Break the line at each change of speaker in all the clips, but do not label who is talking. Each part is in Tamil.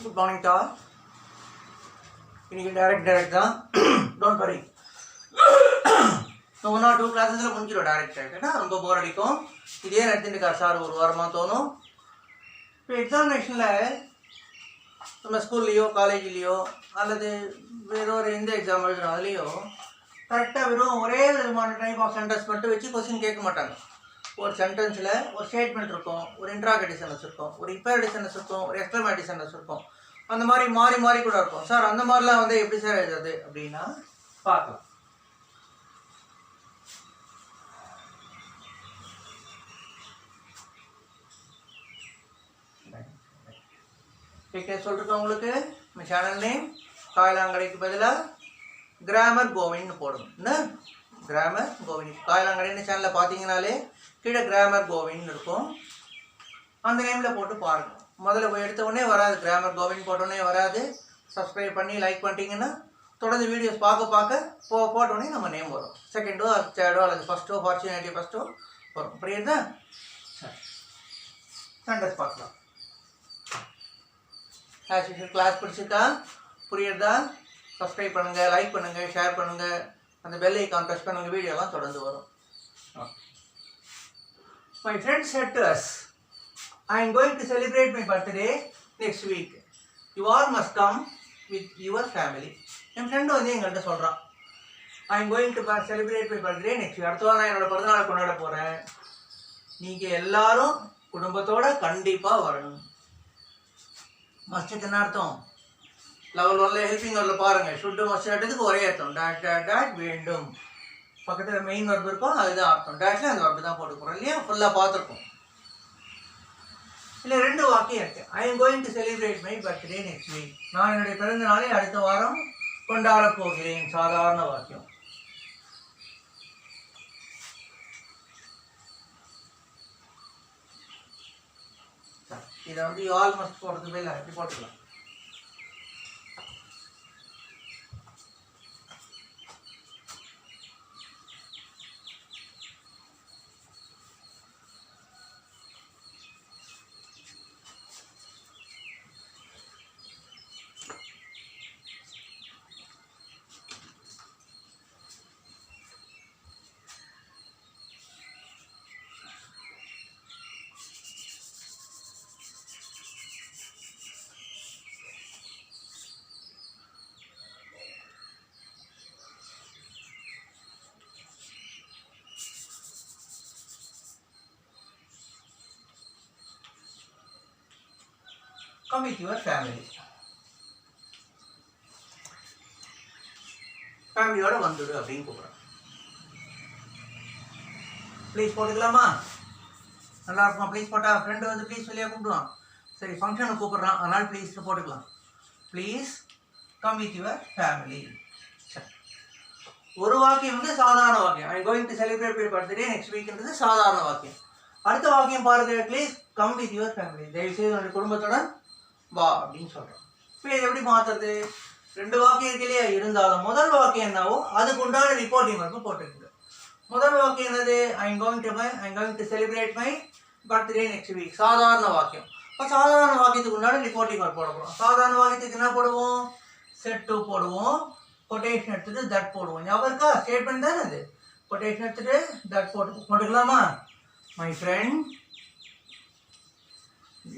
Good morning to all. இன்னைக்கு டைரக்ட் தான். Don't worry. One or two கிளாஸஸில் முடிஞ்சிடும் டைரக்ட். ஏன்னா ரொம்ப போர் அடிக்கும். இதே நடத்திட்டு சார் ஒரு வாரமாக தோணும். இப்போ எக்ஸாமினேஷனில் நம்ம ஸ்கூல்லையோ காலேஜ்லேயோ அல்லது வேறு ஒரு எந்த எக்ஸாம் எழுதுகிறோம் அதுலேயோ கரெக்டாக வெறும் ஒரே விதமான டைப் ஆஃப் சென்டென்ஸ் மட்டும் வச்சு கொஸ்டின் கேட்க மாட்டாங்க. ஒரு சென்டென்ஸில் ஒரு ஸ்டேட்மெண்ட் இருக்கும், ஒரு இன்ட்ராகேட்டிவ் சென்டென்ஸ் இருக்கும், ஒரு இம்பேரேட்டிவ் சென்டென்ஸ் இருக்கும், ஒரு எக்ஸ்க்ளமேட்டிவ் சென்டென்ஸ் இருக்கும். அந்த மாதிரி மாறி மாறி கூட இருக்கும். சார் அந்த மாதிரிலாம் வந்து எப்படி சார் எழுதுறது அப்படின்னா பார்க்கலாம். சொல்லிருக்கோம் உங்களுக்கு நம்ம சேனல் நேம் காயலாங்கடைக்கு பதிலாக கிராமர் கோவின்னு போடணும். என்ன கிராமர் கோவின் காயலாங்கடைன்னு சேனலில் பார்த்தீங்கன்னாலே கீழே கிராமர் கோவின்னு இருக்கும். அந்த நேமில் போட்டு பாருங்கள். முதல்ல எடுத்த உடனே வராது, கிராமர் கோவின் போட்டோடனே வராது. சப்ஸ்கிரைப் பண்ணி லைக் பண்ணிட்டீங்கன்னா தொடர்ந்து வீடியோஸ் பார்க்க போட்டோடனே நம்ம நேம் வரும். செகண்டோ தேர்டோ அல்லது ஃபஸ்ட்டோ ஃபார்ச்சுனேட்டிவ் ஃபஸ்ட்டோ வரும். புரியுதா? சென்டென்ஸ் பார்க்கலாம். கிளாஸ் பிடிச்சிருக்கா? புரியுறதா? சப்ஸ்கிரைப் பண்ணுங்கள், லைக் பண்ணுங்கள், ஷேர் பண்ணுங்கள், அந்த பெல் ஐக்கான் ப்ரெஸ் பண்ணுங்கள். வீடியோலாம் தொடர்ந்து வரும். My friend said to us, I am going to celebrate my birthday next week. You all must come with your family. N friend வந்து எங்கள்கிட்ட சொல்கிறான், I am going to celebrate my birthday next week. அடுத்த வாரம் நான் என்னோடய பிறந்தநாளை கொண்டாட போகிறேன். நீங்கள் எல்லாரும் குடும்பத்தோடு கண்டிப்பாக வரணும். மஸ்ட்டுக்கு என்ன அர்த்தம்? லெவல் 1ல் ஹெல்பிங் வரில் பாருங்கள். ஷுட்டு மஸ்ட் ஒரே அர்த்தம். டாட் வேண்டும். பக்கத்தில் மெயின் வர்ப் இருக்கும், அதுதான் அர்த்தம். டேஷில் அந்த வர்ப்பு தான் போட்டு போகிறோம் இல்லையா? ஃபுல்லாக பார்த்துருக்கோம். இல்லை 2 வாக்கியம் இருக்குது. I am going to celebrate my birthday next week. நான் என்னுடைய பிறந்த நாளை அடுத்த வாரம் கொண்டாட போகிறேன். சாதாரண வாக்கியம். இதை வந்து யூ ஆல் மஸ்ட் போடுறதுக்கு இல்லை, எப்படி போட்டுக்கலாம். Come with your family. ஃபேமிலியோட வந்துடு அப்படின்னு கூப்பிட்றேன். ப்ளீஸ் போட்டுக்கலாமா? நல்லா இருக்குமா? ப்ளீஸ் போட்டா ஃப்ரெண்டு வந்து ப்ளீஸ் சொல்லியா கூப்பிடுவான். சரி, ஃபங்க்ஷனை கூப்பிட்றான், அதனால் ப்ளீஸ் போட்டுக்கலாம். Please come with your family. ஒரு வாக்கியம் வந்து சாதாரண வாக்கியம். I going to celebrate my birthday next வீக்ன்றது சாதாரண வாக்கியம். அடுத்த வாக்கியம் பாருங்க, please come with your family. தயவுசெய்து என்னுடைய குடும்பத்துடன் வா அப்படின்னு சொல்கிறோம். இப்போ இதை எப்படி மாற்றுறது? 2 வாக்கியம் இருக்கு இல்லையா? இருந்தாலும் முதல் வாக்கியம் என்னவோ அதுக்கு உண்டான ரிப்போர்ட்டிங் வர்க்கு போட்டுருக்கு. முதல் வாக்கியம் என்னது? I am going to celebrate my birthday next week. சாதாரண வாக்கியம். இப்போ சாதாரண வாக்கியத்துக்கு உண்டான ரிப்போர்ட்டிங் வர்க் போட போகிறோம். சாதாரண வாக்கியத்துக்கு என்ன போடுவோம்? செட் டு போடுவோம். கொட்டேஷன் எடுத்துட்டு தட் போடுவோம். ஞாபகம் இருக்கா? ஸ்டேட்மெண்ட் தானே அது. கொட்டேஷன் எடுத்துட்டு தட் போட்டுக்கலாமா? மை ஃப்ரெண்ட்,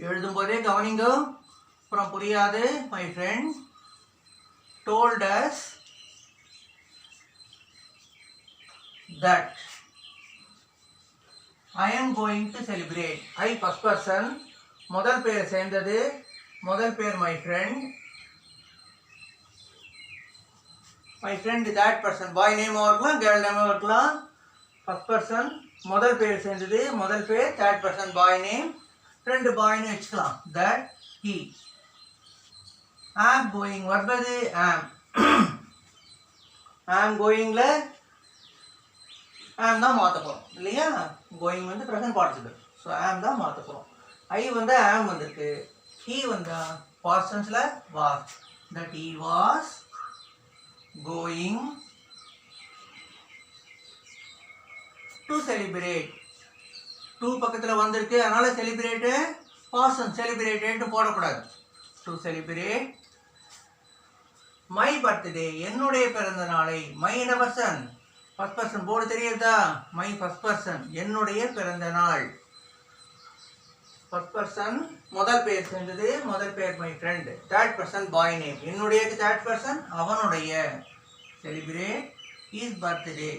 எழுதும்போதே கவனிங்க, அப்புறம் புரியாது. My friend told us that I am going to celebrate. I first person, முதல் பேர் சேர்ந்தது. முதல் பேர் my friend. My friend that person, boy name இருக்கலாம், girl name இருக்கலாம். first person முதல் பேர் சேர்ந்தது, முதல் பேர். third person boy name, friend boy னு வச்சுக்கலாம். that he. I am going, வருது am. I am goingல I am தான் மாற்ற போகிறோம் இல்லையா? கோயிங் வந்து present participle. So I am தான் மாற்ற போகிறோம். ஐ வந்து am வந்திருக்கு. he வந்து past tenseல was. that he was going to celebrate. 2 பக்கத்தில் வந்திருக்கு, அதனால் செலிப்ரேட்டு பாசன் செலிப்ரேட்டேன்னு போடக்கூடாது. to celebrate my birthday. என்னுடைய பிறந்த நாளை. my என்ன person? first person போர்டு தெரியுதா? my first person என்னுடைய பிறந்த நாள். first person முதல் பேர் சேர்ந்தது, முதல் பேர் my friend. third person boy name. என்னுடைய third person அவனுடைய. celebrate his birthday.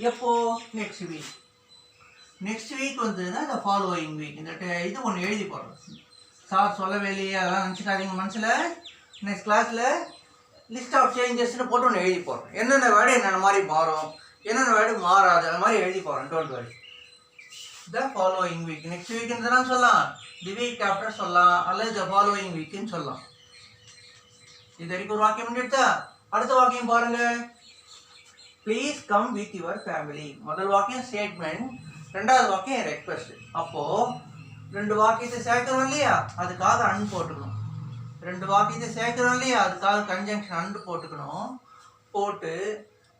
எப்போ? next week. next week வந்துன்னா the following week. இந்த இது ஒன்று எழுதி போடுறோம். சார் சொல்லவே இல்லையே, அதெல்லாம் நினச்சிக்காதீங்க மனசில். நெக்ஸ்ட் கிளாஸில் லிஸ்ட் ஆஃப் சேஞ்சஸ்ன்னு போட்டு ஒன்று எழுதி போடுறோம். என்னென்ன வேர்டு என்னென்ன மாதிரி மாறும், என்னென்ன வேர்டு மாறாது, அது மாதிரி எழுதி போடுறோம். Don't worry. The following week. Next வீக்னு தான் சொல்லலாம், தி வீக் ஆஃப்டர் சொல்லலாம், அல்லது த ஃபாலோயிங் வீக்குன்னு சொல்லலாம். இது வரைக்கும் ஒரு வாக்கியம் எடுத்தா அடுத்த வாக்கியம் பாருங்க. Please come with your family. முதல் வாக்கியம் ஸ்டேட்மெண்ட், ரெண்டாவது வாக்கியம் ரெக்வெஸ்ட். அப்போது ரெண்டு வாக்கியத்தை சேர்க்கிறோம் இல்லையா, அதுக்காக அன் போட்டுக்கணும். ரெண்டு வாக்கியத்தை சேர்க்கிறோம் இல்லையா, அதுக்காக கன்ஜங்ஷன் அன் போட்டுக்கணும். போட்டு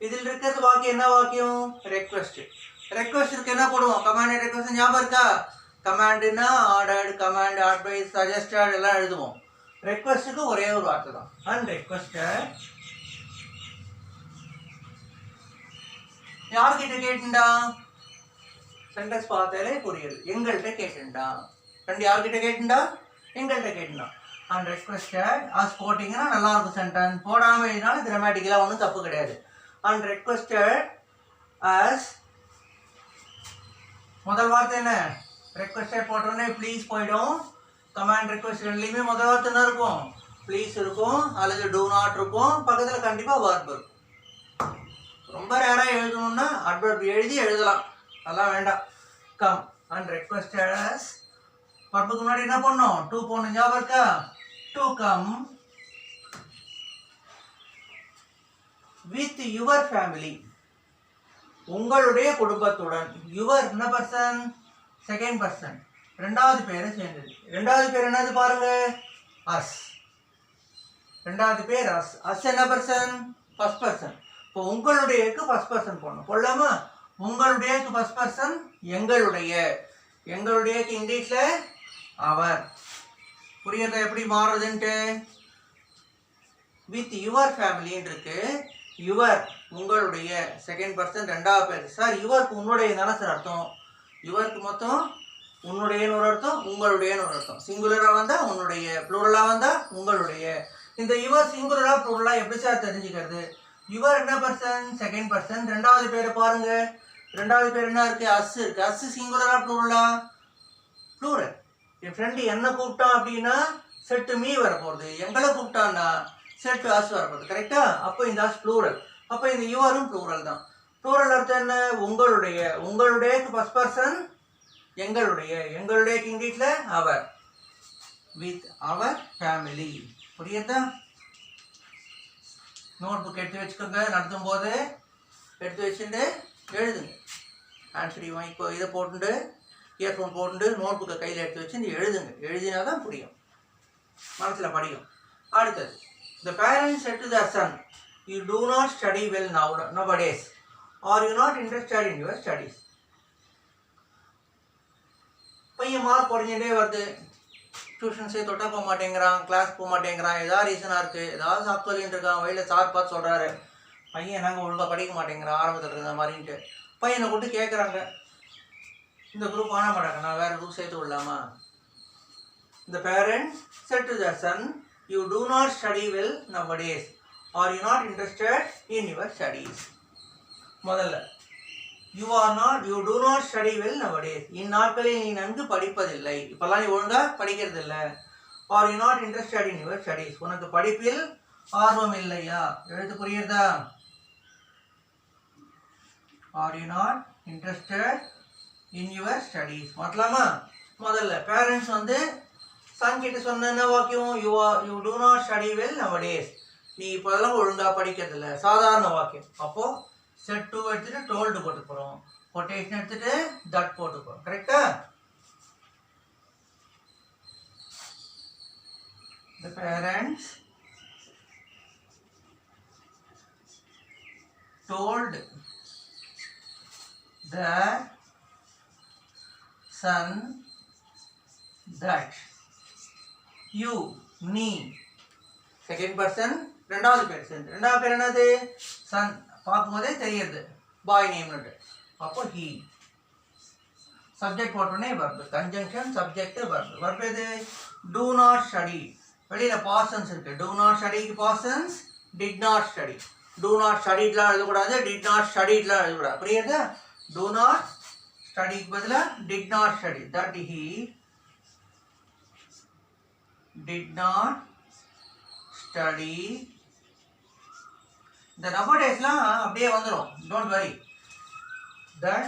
இதில் இருக்கிறது வாக்கியம் என்ன வாக்கியம்? ரெக்வெஸ்ட். ரெக்வெஸ்ட்டுக்கு என்ன போடுவோம்? கமாண்ட் ரெக்வெஸ்ட் ஞாபகம் இருக்கா? கமாண்டுன்னா ஆர்டர்டு, கமாண்ட், அட்வைஸ், சஜஸ்டட் எல்லாம் எழுதுவோம். ரெக்வெஸ்ட்டுக்கு ஒரே ஒரு வார்த்தை தான், அண்ட் ரெக்வெஸ்டட். யார்கிட்ட கேட்டுண்டா? சென்டென்ஸ் பார்த்தாலே புரியுது. எங்கள்கிட்ட கேட்டுண்டா. ரெண்டு யார்கிட்ட கேட்டுண்டா? எங்கள்கிட்ட கேட்டுண்டா. அண்ட் ரெக்வெஸ்டட் ஆஸ் போட்டிங்கன்னா நல்லாயிருக்கும் சென்டென்ஸ். போடாமல் எழுதினாலும் கிராமட்டிக்கலாக ஒன்றும் தப்பு கிடையாது. அண்ட் ரெக்வெஸ்டட் ஆஸ் முதல் வார்த்தை என்ன? ரெக்வெஸ்டட் போட்டோன்னே ப்ளீஸ் போயிடும். கமாண்ட் ரெக்வெஸ்ட் ரெண்டுலேயுமே முதல் வார்த்தை என்ன இருக்கும்? ப்ளீஸ் இருக்கும், அல்லது டூ நாட் இருக்கும். பக்கத்தில் கண்டிப்பாக வர்ப் இருக்கும். ரொம்ப ரேராக எழுதணும்னா அட்வர்ப் எழுதி எழுதலாம், அதெல்லாம் வேண்டாம். Come and requested us. வர்புக்கு முன்னாடி என்ன பண்ணணும்? டூ போடணும், ஞாபகம் இருக்கா? To come with your family. உங்களுடைய குடும்பத்துடன். யுவர் என்ன பர்சன்? செகண்ட் பர்சன், ரெண்டாவது பேரை சேர்ந்தது. ரெண்டாவது பேர் என்னது பாருங்க? அஸ். ரெண்டாவது பேர் அஸ். அஸ் என்ன பர்சன்? First person. இப்போ உங்களுடையக்கு ஃபர்ஸ்ட் பர்சன் போடணும். போடலாமா? உங்களுடையக்கு ஃபர்ஸ்ட் பர்சன் எங்களுடைய. எங்களுடையக்கு இங்கிலீஷில் அவர். புரியுறத எப்படி மாறுறதுன்ட்டு? வித் யுவர் ஃபேமிலின்னு இருக்கு. யுவர் உங்களுடைய, செகண்ட் பர்சன் ரெண்டாவது பேர். சார் யுவருக்கு உன்னுடைய தானே சார் அர்த்தம்? யுவருக்கு மொத்தம் உன்னுடையன்னு ஒரு அர்த்தம், உங்களுடையன்னு ஒரு அர்த்தம். சிங்குலராக வந்தால் உன்னுடைய, ப்ளூரலாக வந்தால் உங்களுடைய. இந்த யுவர் சிங்குலராக ப்ளூரலாக எப்படி சார் தெரிஞ்சுக்கிறது? யுவர் என்ன பர்சன்? Second person. ரெண்டாவது பேரை பாருங்க. ரெண்டாவது பேர் என்ன இருக்கு? அஸ் இருக்கு. அஸ் சிங்குலரா ப்ளூரலா? ப்ளூரல். என் ஃப்ரெண்டு என்ன கூப்பிட்டான் அப்படின்னா செட்டு மீ வரப்போகுது. எங்களை கூப்பிட்டான்னா செட்டு அஸ் வரப்போகுது. கரெக்டா? அப்போ இந்த அஸ் ப்ளூரல். அப்போ இந்த யுவரும் ப்ளூரல் தான். ப்ளூரல் அர்த்தம் என்ன? உங்களுடைய. உங்களுடையக்கு ஃபர்ஸ்ட் பர்சன் எங்களுடைய. எங்களுடையக்கு இங்கிலீஷில் அவர். வித் அவர் ஃபேமிலி. புரியுதா? நோட் புக் எடுத்து வச்சுக்கோங்க. நடத்தும் போது எடுத்து வச்சுட்டு எழுதுங்க. ஆன்சர் இப்போ இதை போட்டுட்டு இயர்ஃபோன் போட்டு நோட் புக்கை கையில் எடுத்து வச்சு எழுதுங்க. எழுதினா தான் புரியும், மனசில் படிக்கும். அடுத்தது, the parents said to their son, you do not study well nowadays. Are you not interested in your studies? பையன் மார்க் குறைஞ்சிட்டே வருது. டியூஷன்ஸே தொட்டா போக மாட்டேங்கிறான், கிளாஸ் போக மாட்டேங்கிறான், ஏதாவது ரீசனாக இருக்குது, ஏதாவது சாப்பிட்டு சொல்லிட்டு இருக்கான். வழியில் சார் பார்த்து சொல்கிறாரு, பையன் நாங்கள் ஒழுங்காக படிக்க மாட்டேங்கிறான் ஆரம்பத்தில் இருந்த மாதிரின்ட்டு. பையனை கூட்டு கேட்குறாங்க, இந்த குரூப் ஆன மாட்டாங்க, நான் வேறு குரூப் சேர்த்து விடலாமா? The parents said to their son, you do not study well nowadays. Are you not interested in your studies? முதல்ல you do not study well nowadays. இந்நாட்களில் நீ நன்கு படிப்பதில்லை. இப்பெல்லாம் நீ ஒழுங்காக படிக்கிறது இல்லை. Are you not interested in your studies? உனக்கு படிப்பில் ஆர்வம் இல்லையா? எழுத்து புரியுறதா? Are you not interested in your studies? மாத்தலாமா? முதல்ல பேரண்ட்ஸ் சன் கிட்ட சொன்ன என்ன வாக்கியம்? you do not study well nowadays. நீ இப்போதெல்லாம் ஒழுங்காக படிக்கிறது இல்லை, சாதாரண வாக்கியம். அப்போ செட் டூ எடுத்துட்டு டோல்டு போட்டு போகிறோம், கொட்டேஷன் எடுத்துட்டு தட் போட்டு போகிறோம். கரெக்டா? The parents told the sun, that, you, நீ, செகண்ட் பர்சன் ரெண்டாவது பேர் சேர்ந்து ரெண்டாவது பேர் என்னது சன் பார்க்கும்போதே தெரியுது பாய் நேம்னு அப்போ ஹீ சப்ஜெக்ட் போட்டோன்னே verb conjunction subject verb verb எது do not study வெளியில பாஸ்டன்ஸ் இருக்கு do not studyக்கு பாஸ்டன்ஸ் did not study do not studyலாம் எழுதக்கூடாது did not studyலாம் எழுதக்கூடாது புரியுதா do not studyக்கு பதிலா did not study that he did not study இந்த nowadaysலாம் அப்படியே வந்துரும் don't worry that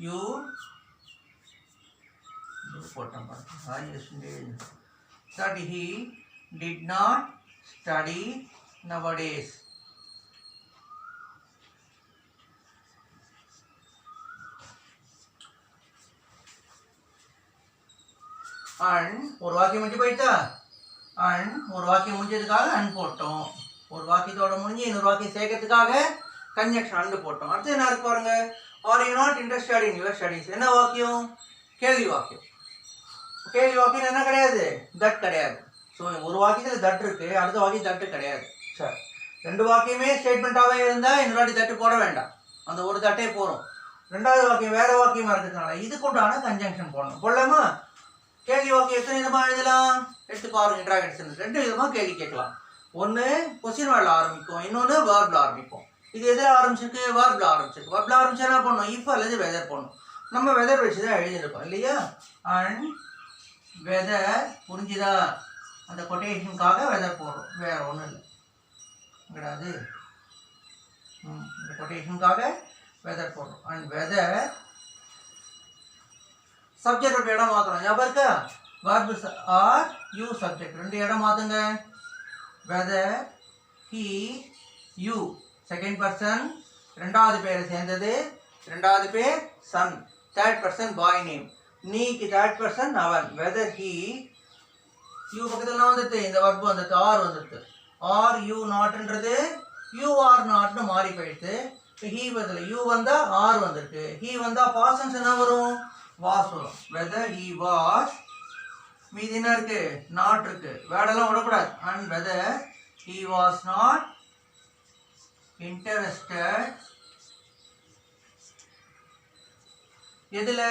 you that he did not study nowadays and ஒரு வாக்கியம் முடிஞ்சு போயிட்டா and ஒரு வாக்கியம் முடிஞ்சதுக்காக and போட்டோம் ஒரு வாக்கியத்தோட முடிஞ்சு இன்னொரு வாக்கியம் சேர்க்கறதுக்காக கன்ஜங்ஷன் and போட்டோம் அடுத்து என்ன இருக்கு பாருங்க are you not interested in your studies என்ன வாக்கியம் கேள்வி வாக்கியம் கேள்வி வாக்கியம் என்ன கிடையாது தட் கிடையாது ஸோ ஒரு வாக்கியத்தில் தட் இருக்கு அடுத்த வாக்கியம் தட்டு கிடையாது சார் ரெண்டு வாக்கியமே ஸ்டேட்மெண்ட்டாகவே இருந்தால் இன்னொரு வாட்டி தட்டு போட வேண்டாம் அந்த ஒரு தட்டே போகிறோம் ரெண்டாவது வாக்கியம் வேற வாக்கியமாக இருக்கிறதுனால இதுக்கு உண்டான கன்ஜங்ஷன் போடணும் போடலாமா கேள்வி வாக்கியம் எத்தனை விதமாக எழுதலாம் எடுத்து பாருங்க இன்ட்ராகேஷன் ரெண்டு விதமாக கேள்வி கேட்கலாம் ஒன்று கொஸ்டின் வேர்டில் ஆரம்பிக்கும் இன்னொன்று வேர்பில் ஆரம்பிக்கும் இது எதில் ஆரம்பிச்சிருக்கு வேர்பில் ஆரம்பிச்சிருக்கு வேர்பில் ஆரம்பிச்சா என்ன பண்ணணும் இஃப் அல்லது வெதர் பண்ணணும் நம்ம வெதர் வச்சு தான் எழுதியிருக்கோம் இல்லையா அண்ட் வெதர் புரிஞ்சுதா அந்த கொட்டேஷனுக்காக வெதர் போடுறோம் வேற ஒன்றும் இல்லை கிடையாது இந்த கொட்டேஷனுக்காக வெதர் போடுறோம் அண்ட் வெதர் சப்ஜெக்ட் இடம் மாற்றுறோம் ஞாபகம் இருக்கா verb ஆர் யூ சப்ஜெக்ட் ரெண்டு இடம் மாற்றுங்க whether he you second person ரெண்டாவது பேரை சேர்ந்தது ரெண்டாவது பேர் சன் தேர்ட் பர்சன் பாய் நேம் நீக்கு தேர்ட் பர்சன் அவன் வெதர் ஹீ யூ பக்கத்தில் வந்துட்டு இந்த வர்பு வந்துட்டு ஆர் வந்துட்டு ஆர் யூ நாட்ன்றது யூ ஆர் நாட்னு மாறி போயிடுது இப்போ ஹீ பதில் யூ வந்தால் ஆர் வந்திருக்கு ஹீ வந்தால் பாசன்ஸ் என்ன வரும் வாஸ் வரும் வெதர் ஹீ வாஸ் மீதி என்ன இருக்கு நாட் இருக்கு வேடெல்லாம் விடக்கூடாது and weather he was not interested எதுல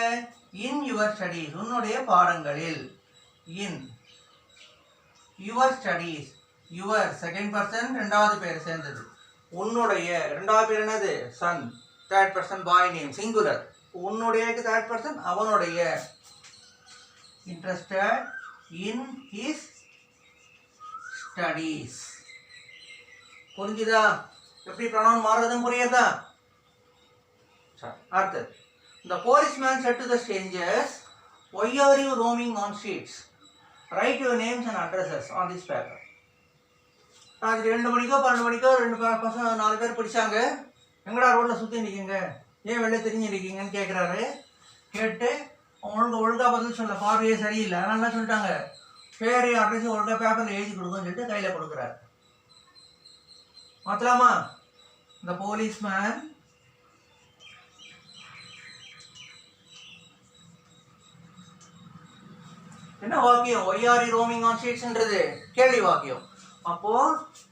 in your studies உன்னுடைய பாடங்களில் in your studies your second person ரெண்டாவது பேர் சேர்ந்தது உன்னுடைய ரெண்டாவது பேர் என்னது சன் third person boy name singular உன்னுடையக்கு தேர்ட் பர்சன் அவனுடைய interested in his studies புரிஞ்சுதா எப்படி ப்ரொனவுன் மாறுறதுன்னு புரியுதா அடுத்தது the policeman said to the strangers why are you roaming on streets write your names and addresses on this paper ராத்திரி 2 மணிக்கோ 12 மணிக்கோ ரெண்டு பசங்க 4 பேர் பிடிச்சாங்க எங்கடா ரோட்ல சுற்றி நிற்கிங்க ஏன் வெளில தெரிஞ்சு நிற்கிங்கன்னு கேட்குறாரு கேட்டு ஒழுங்கா பதில் சொல்ல பார்வையே சரியில்லை அதனால என்ன சொல்லிட்டாங்க பேர் அட்ரஸ் ஒழுங்கா பேப்பரில் எழுதி கொடுக்குன்னு சொல்லிட்டு கையில் கொடுக்குறாரு மாத்தலாமா the policeman என்ன வாக்கியம் why are you roaming on streetsன்றது கேள்வி வாக்கியம் அப்போ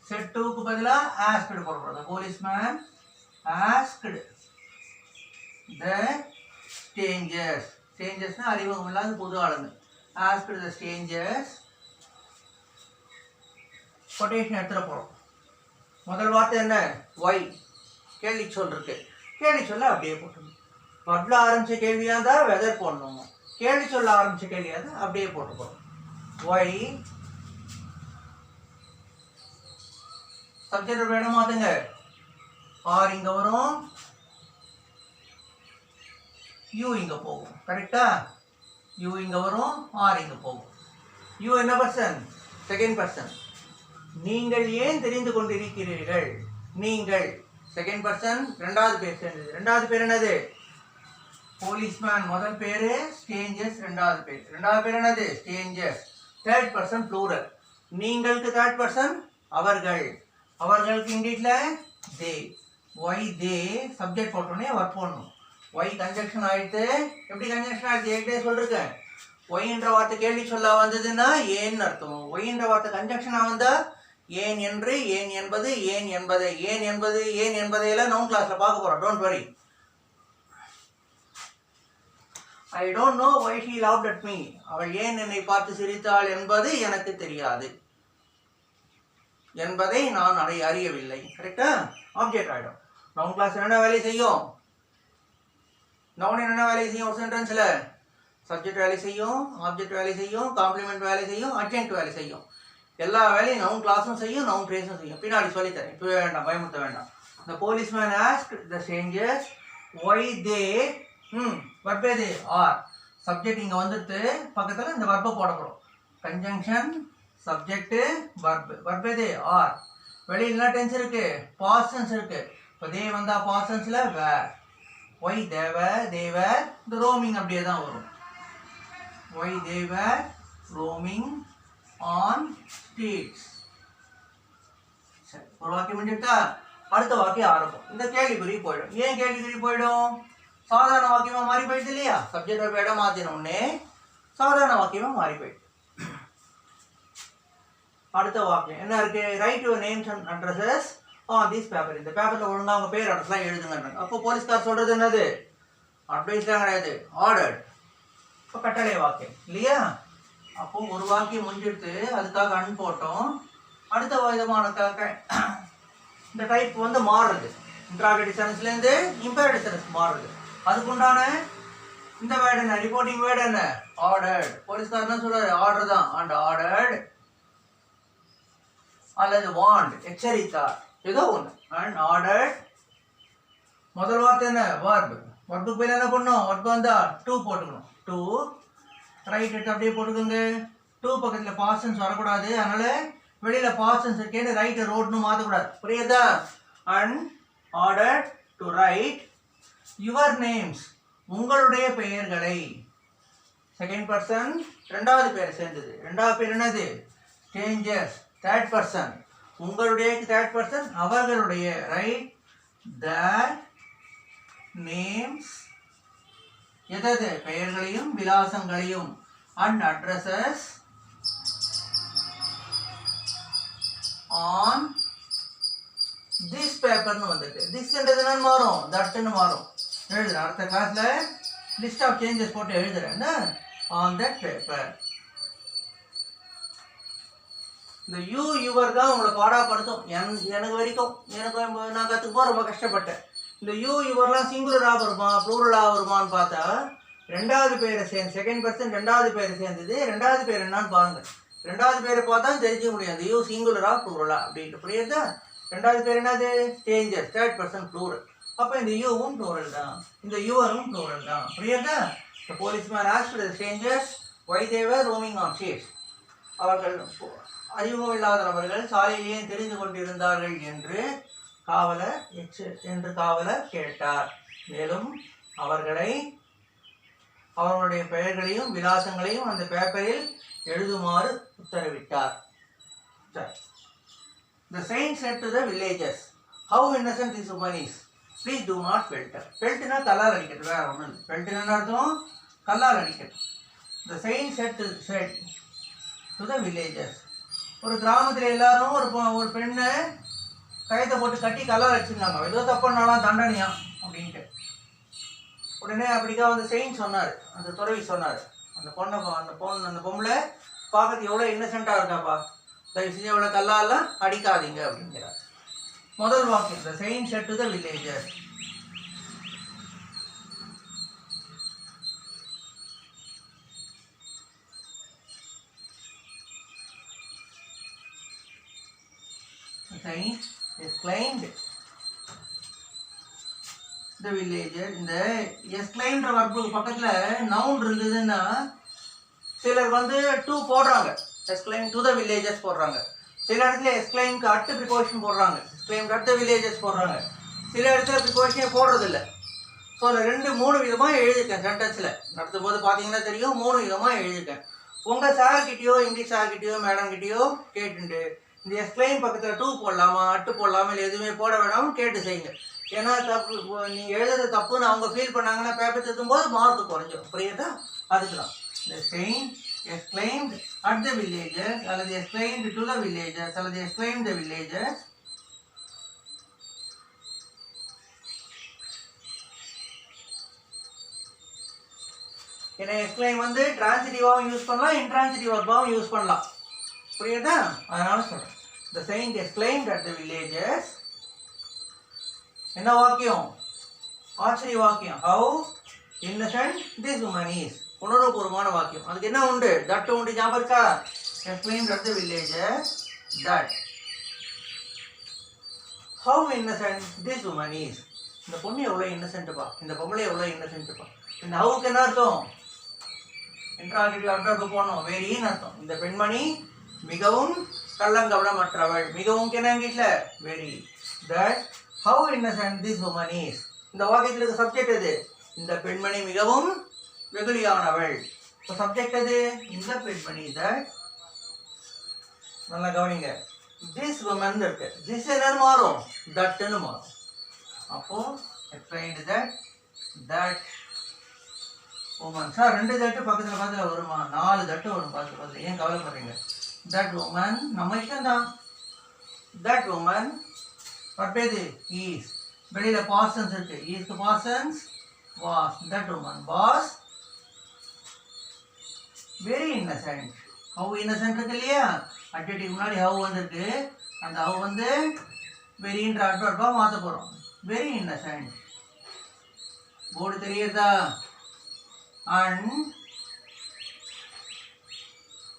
set 2க்கு பதிலா asked போடுறோம் the policeman asked the strangers அறிமுகம் இல்லாத புது ஆளுங்க asked the strangers கொட்டேஷன் எடுத்துட போறோம் முதல் வார்த்தை என்ன ஒய் கேள்வி சொல் இருக்கு கேள்வி சொல்ல அப்படியே போட்டணும் வர்பில் ஆரம்பிச்ச கேள்வியாக இருந்தால் வெதர் போடணும் கேள்வி சொல்ல ஆரம்பிச்ச கேள்வியாக இருந்தால் அப்படியே போட்டு போகிறோம் ஒய் சப்ஜெக்ட் வேணும் மாத்துங்க ஆர் இங்கே வரும் யூ இங்கே போகும் கரெக்டா யூ இங்கே வரும் ஆர் இங்கே போகும் யூ என்ன பர்சன் செகண்ட் பர்சன் நீங்கள் ஏன் தெரிந்து கொண்டிருக்கிறீர்கள் நீங்கள் செகண்ட் பர்சன் ரெண்டாவது பேர் சேர்ந்தது ரெண்டாவது பேர் என்னது போலீஸ்மேன் முதல் பேரு ஸ்ட்ரேஞ்சர்ஸ் ரெண்டாவது பேர் என்னது ஸ்ட்ரேஞ்சர்ஸ் தேர்ட் பர்சன் ப்ளூரல் நீங்களுக்கு தேர்ட் பர்சன் அவர்களுக்கு இங்கிலீஷ்ல தே ஒய் தே சப்ஜெக்ட் போட்டோன்னே ஒர்க் பண்ணணும் ஒய் கன்ஜெக்ஷன் ஆயிடுத்து. எப்படி கன்ஜெக்ஷன் ஆயிடுச்சு ஏற்கனவே சொல்லிருக்கேன். ஒய்ன்ற வார்த்தை கேள்வி சொல்ல வந்ததுன்னா ஏன்னு அர்த்தம். ஒய்ன்ற வார்த்தை கன்ஜெக்ஷனாக வந்தா ஏன் என்று, ஏன் என்பது, ஏன் என்பதை, ஏன் என்பது, ஏன் என்பதையெல்லாம் நவுன் கிளாஸில் பார்க்க போகிறோம். Don't worry. I don't know Y she loved at me. அவள் ஏன் என்னை பார்த்து சிரித்தாள் என்பது எனக்கு தெரியாது, என்பதை நான் அறியவில்லை. கரெக்டா? ஆப்ஜெக்ட் ஆகிடும். நவுன் கிளாஸ் என்ன வேலை செய்யும்? நவுன் என்ன வேலை செய்யும்? ஒரு சென்டென்ஸில் சப்ஜெக்ட் வேலை செய்யும், ஆப்ஜெக்ட் வேலை செய்யும், காம்ப்ளிமெண்ட் வேலை செய்யும், அட்ஜெக்ட் வேலை செய்யும். எல்லா வேலையும் நவுன் கிளாஸும் செய்யும், நவுன் ஃப்ரேஸும் செய்யும். பின்னாடி சொல்லித்தரேன், இப்போ வேண்டாம், பயமுறுத்த வேண்டாம். The policeman asked the strangers why they verb எது? are. சப்ஜெக்ட் இங்கே வந்துட்டு பக்கத்தில் இந்த வர்பை போடப்படும். Conjunction subject verb. வர்ப் எது? are. வெளியில் என்ன டென்ஸ் இருக்கு? பாஸ்ட் டென்ஸ் இருக்கு. இப்போ தே வந்தா பாஸ்ட் டென்ஸ்ல were. why they were இந்த ரோமிங் அப்படியே தான் வரும். why they were roaming on streets. சரி, ஒரு வாக்கியம் முடிஞ்சிட்டா அடுத்த வாக்கியம் ஆரம்பம். இந்த கேள்விக்குறி போயிடும். ஏன் கேள்விக்குறி போயிடும்? சாதாரண வாக்கியமா மாறி போயிடுது இல்லையா? சப்ஜெக்ட் இடம் மாத்தின உடனே சாதாரண வாக்கியமா மாறி போயிடுது. அடுத்த வாக்கியம் என்ன இருக்கு? Right your names and addresses on this paper. இந்த பேப்பர்ல ஒழுங்கா அவங்க பேர் அட்ரஸ்லாம் எழுதுங்க. அப்போ போலீஸ்கார் சொல்றது என்னது? அட்வைஸ்லாம் கிடையாது, ஆர்டர். இப்போ கட்டளை வாக்கியம் இல்லையா? அப்போ ஒரு வாக்கியம் முடிஞ்சிடுத்து, அதுக்காக அன் போட்டோம். அடுத்த விதமான இந்த டைப் வந்து மாறுறது. இன்ட்ராகேட்டிவ் சென்ஸ்லேருந்து இம்பேரேட்டிவ் சென்ஸ் மாறுறது. அதுக்குண்டான இந்த வேர்டு என்ன? ரிப்போர்ட்டிங் வேர்டு என்ன? ஆர்டர்ட். போலீஸ்கார் என்ன சொல்றாரு? ஆர்டர் தான். அண்ட் ஆர்டர்ட் அல்லது வாண்ட், எச்சரித்தார், ஏதோ ஒன்று. அண்ட் ஆர்டர்ட் முதல் வார்த்தை என்ன? வர்ப். வர்புக்கு போய் என்ன பண்ணணும்? வர்ப் வந்தா டூ போட்டுக்கணும். டூ ரைட் எடுத்து அப்படியே போட்டுக்கோங்க. டூ பக்கத்தில் பாஸ்டன்ஸ் வரக்கூடாது, அதனால வெளியில பாஸ்டன்ஸ் இருக்கேன்னு ரைட் ரோட்னு மாற்றக்கூடாது. புரியுதா? And order to right your names, உங்களுடைய பெயர்களை. செகண்ட் பர்சன் ரெண்டாவது பேர் சேர்ந்தது. ரெண்டாவது பேர் என்னது? ஸ்ட்ரேஞ்சர்ஸ். தேர்ட் பர்சன் உங்களுடைய, தேர்ட் பர்சன் அவர்களுடைய. ரைட் தேர் நேம்ஸ், எதது? பெயர்களையும் விலாசங்களையும். அண்ட் அட்ரஸஸ் ஆன் திஸ் பேப்பர்னு வந்துட்டு. திஸ் என்றது என்ன மாறும்? தட்னு மாறும். எழுதுறேன் அடுத்த கிளாஸ்ல லிஸ்ட் ஆஃப் சேஞ்சஸ் போட்டு எழுதுறேன். On that paper. இந்த யூ யுவர் தான் உங்களை பாடாப்படுத்தும். எனக்கு வரைக்கும் நான் கற்றுக்கு ரொம்ப கஷ்டப்பட்டேன். இந்த யூ யுவர்லாம் சிங்குலராக வருமா ப்ளூரலாக வருமானு பார்த்தா ரெண்டாவது பேரை சேர்ந்து, செகண்ட் பர்சன் ரெண்டாவது பேரை சேர்ந்தது. ரெண்டாவது பேர் என்னன்னு பாருங்க. ரெண்டாவது பேரை பார்த்தா தெரிஞ்சுக்க முடியாது யூ சிங்குலரா ப்ளூரலா அப்படின்ட்டு. புரியுதா? ரெண்டாவது பேர் என்னது? ஸ்ட்ரேஞ்சர். Third person plural. அப்போ இந்த யூவும் ப்ளூரல் தான், இந்த யுவரும் ப்ளூரல் தான். புரியுதா? The policeman asked the strangers why they were roaming on streets. அவர்கள் அறிமுகம் இல்லாத நபர்கள் சாலையிலேயே தெரிந்து கொண்டிருந்தார்கள் என்று காவலர் கேட்டார். மேலும் அவர்களுடைய பெயர்களையும் விலாசங்களையும் அந்த பேப்பரில் எழுதுமாறு உத்தரவிட்டார். The saint said to the villagers, how innocent this woman is. Please do not pelt her. Peltனா கல்லால் அடிக்கிறது, வேற ஒன்றும் இல்லை. பெல்ட்னா அர்த்தம் கல்லால் அடிக்கிறது. The saint said to the villagers. ஒரு கிராமத்தில் எல்லாரும் ஒரு பெண்ணை கயத்தை போட்டு கட்டி கல்லால் அடிச்சிருந்தாங்க. ஏதோ தப்புனாலாம் தண்டனையா அப்படின்ட்டு. உடனே அப்படிதான் அந்த செயின்ட் சொன்னார், அந்த துறவி சொன்னார், அந்த பொம்பளை பார்க்கறது எவ்வளோ இன்னசென்ட்டாக இருக்காப்பா, தயவு செஞ்சு எவ்வளோ கல்லாலாம் அடிக்காதீங்க அப்படிங்கிறார். முதல் வாக்கியம், the saint said to the villagers. The saint exclaimed the villager. இந்த exclaimed வர்புக்கு பக்கத்தில் நவுன் இருந்ததுன்னா சிலர் டூ போடுறாங்க, exclaimed to the villagers போடுறாங்க. சில இடத்துல exclaimed அடுத்த ப்ரிகோஷன் போடுறாங்க, exclaimed அடுத்த villagers போடுறாங்க. சில இடத்துல ப்ரிகோஷனே போடுறதில்லை. ஸோ நான் 3 விதமாக எழுதியிருக்கேன் சென்டென்ஸில். நடத்தும் போது பார்த்தீங்கன்னா தெரியும், 3 விதமாக எழுதியிருக்கேன். உங்கள் சார்கிட்டயோ இங்கிலீஷ் சார்கிட்டயோ மேடம் கிட்டேயோ கேட்டுண்டு இந்த எக்ஸ்பிளைன் பக்கத்தில் டூ போடலாமா அட்டு போடலாமா இல்லை எதுவுமே போட வேணாமல் கேட்டு செய்யுங்க. ஏன்னா தப்பு நீங்கள் எழுதுறது தப்புன்னு அவங்க ஃபீல் பண்ணாங்கன்னா பேப்பர் திருத்தும்போது மார்க் குறைஞ்சிடும். புரியுதா? அதுக்கு தான் the saint exclaimed at the villagers அல்லது exclaimed to the villagers அல்லது exclaimed the villagers. ஏன்னா எக்ஸ்பிளைன் வந்து டிரான்சிட்டிவாகவும் யூஸ் பண்ணலாம், இன்ட்ரான்சிட்டிவ் வர்பாகவும் யூஸ் பண்ணலாம். புரியுதா? அதனால சொல்கிறேன். The saint exclaimed at the villagers. என்ன வாக்கியம்? ஆச்சரிய வாக்கியம். How innocent this woman is. உணர்வுபூர்வமான வாக்கியம். அதுக்கு என்ன உண்டு? தட் உண்டு. ஞாபகம் இருக்கா? Exclaimed at the villagers that. How innocent this woman is. இந்த பொண்ணு எவ்வளோ இன்னசென்ட்டுப்பா, இந்த பொம்பளை எவ்வளோ இன்னசென்ட்டுப்பா. இந்த ஹவுக்கு என்ன அர்த்தம்? இன்ட்ராகேட்டிவ் அர்த்தம் போனோம். வெரின்னு அர்த்தம். இந்த பெண்மணி மிகவும் கள்ளங்கபடமற்றவள். மிகவும் என்ன இங்கிலீஷில்? Very. That how innocent this woman is. இந்த வாக்கியத்தில் இருக்க சப்ஜெக்ட் எது? இந்த பெண்மணி மிகவும் வெகுளியானவள். இப்போ சப்ஜெக்ட் எது? இந்த பெண்மணி. தட் நல்லா கவனிங்க. திஸ் வுமன் இருக்கு. திஸ் என்னன்னு மாறும்? தட்டுன்னு மாறும். அப்போ explained that that woman. Sir 2 தட்டு பக்கத்தில் பக்கத்தில் வருமா? 4 தட்டு வரும் பக்கத்தில் பக்கத்தில். ஏன் கவலைப்படுறீங்க? தட் woman நம்ம இஷ்டம் தான். தட் woman பற்பேது இஸ். வெளியில் பாசன்ஸ் இருக்கு. ஈஸ்க்கு persons was. That woman was very innocent. How innocent இருக்கு இல்லையா? அட்ஜெக்டிவ் முன்னாடி ஹவு வந்துருக்கு. அந்த ஹவு வந்து வெரின்ற அட்வர்பாக மாற்ற போகிறோம். Very Innocent. போர்டு தெரியுதா? அண்ட்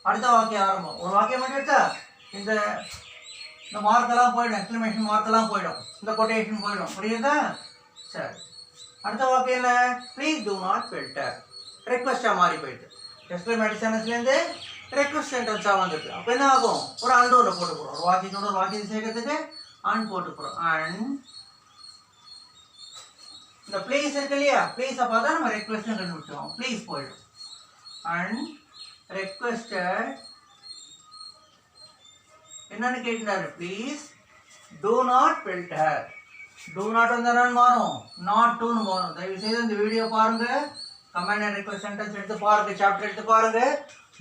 அடுத்த வாக்கியம் ஆரம்பம். ஒரு வாக்கியம் மட்டும் எடுத்தா இந்த மார்க்கெல்லாம் போயிடும். எக்ஸ்பிளமேஷன் மார்க்கெல்லாம் போயிடும். இந்த கொட்டேஷன் போயிடும். புரியுதா? சரி. அடுத்த வாக்கியம் என்ன? Please do not filter. ரெக்வஸ்டாக மாறி போயிட்டு எக்ஸ்பிளமேட்டிவ் சென்டென்ஸ்லேருந்து ரெக்வஸ்ட் சென்டென்ஸாக வந்துருக்கு. அப்போ என்ன ஆகும்? ஒரு அண்ட் ஒன்று போட்டுக்கிறோம். ஒரு வாக்கியத்தோட ஒரு வாக்கியத்தை சேர்க்கறதுக்கு அண்ட் போட்டுக்கிறோம். அண்ட் இந்த ப்ளீஸ் இருக்கு இல்லையா? ப்ளீஸை பார்த்தா நம்ம ரெக்வஸ்ட் கண்டுபிடிச்சோம். ப்ளீஸ் போயிடும். அண்ட் ரெக்வஸ்டட் என்னன்னு கேட்டாரு? Please do not filter. Do not வந்தாலும் மாறும். நாட் டூன்னு மாறும். தயவு செய்து இந்த வீடியோ பாருங்க. கமெண்ட் அண்ட் ரெக்வஸ்ட் சென்டென்ஸ் எடுத்து பாருங்க. சாப்டர் எடுத்து பாருங்க.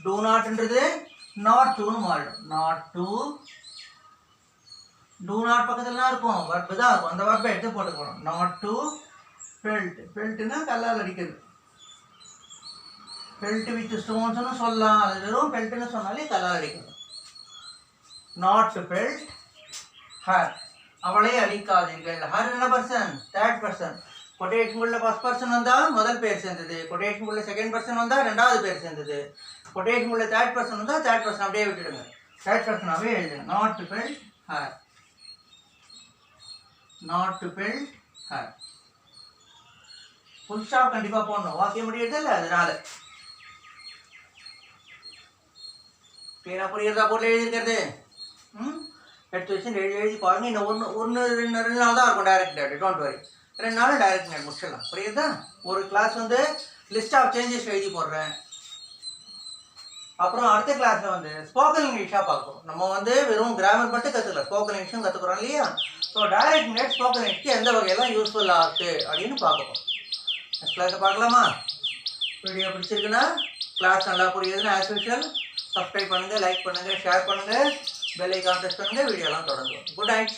டூ நாட்ன்றது நாட் டூன்னு மாறிடும். Not two. டூ நாட் பக்கத்துல இருக்கும். வர்பு தான் இருக்கும். அந்த வர்பை எடுத்து போட்டுக்கணும். Not two felt. ஃபெல்ட்னா கல்லால் அடிக்கிறது. ஃபெல்ட் வித் ஸ்டோன்ஸ்னு சொல்லலாம். அது வெறும் ஃபெல்ட்னு சொன்னாலே கல்லால் அடிக்கிறது. Not felt her. அவளை அடிக்காதீர்கள். ஹர் என்ன பர்சன்? Third person. கொட்டேஷன் உள்ள ஃபர்ஸ்ட் பர்சன் வந்தால் முதல் பேர் சேர்ந்தது. கொட்டேஷன் உள்ள செகண்ட் பர்சன் வந்தால் ரெண்டாவது பேர் சேர்ந்தது. கொட்டேஷன் உள்ள தேர்ட் பர்சன் வந்தால் தேர்ட் பர்சன் அப்படியே விட்டுடுங்க. தேர்ட் பர்சனாகவே எழுதுங்க. Not felt her. Not felt her. Full stop கண்டிப்பாக போடணும். வாக்கியம் முடியறது இல்லை. அதனால கிளியராக புரியுறதா? போர்டில் எழுதியிருக்கிறது எடுத்து வச்சு எழுதி பாருங்க. இன்னும் ஒன்று ரெண்டு நாள் தான் இருக்கும் டைரக்ட் டேட். Don't worry. 2 நாள் டைரக்ட் டேட் முடிச்சிடலாம். புரியுதா? ஒரு கிளாஸ் வந்து லிஸ்ட் ஆஃப் சேஞ்சஸ் எழுதி போடுறேன். அப்புறம் அடுத்த கிளாஸில் வந்து ஸ்போக்கன் இங்கிலீஷாக பார்க்குறோம். நம்ம வந்து வெறும் கிராமர் மட்டும் கற்றுக்கல, ஸ்போக்கன் இங்கிலீஷும் கற்றுக்குறோம் இல்லையா? ஸோ டைரக்ட் டேட் ஸ்போக்கன் இங்கிலீஷ்க்கு எந்த வகையெல்லாம் யூஸ்ஃபுல்லாக இருக்குது அப்படின்னு பார்க்குறோம். நெக்ஸ்ட் கிளாஸை பார்க்கலாமா? வீடியோ பிடிச்சிருக்குன்னா கிளாஸ் நல்லா புரியுதுன்னு ஆஸ் யூஷுவல் சப்ஸ்கிரைப் பண்ணுங்கள், லைக் பண்ணுங்கள், ஷேர் பண்ணுங்கள், பெல் ஐகான் ப்ரெஸ் பண்ணுங்கள். வீடியோலாம் தொடங்கும். Good night.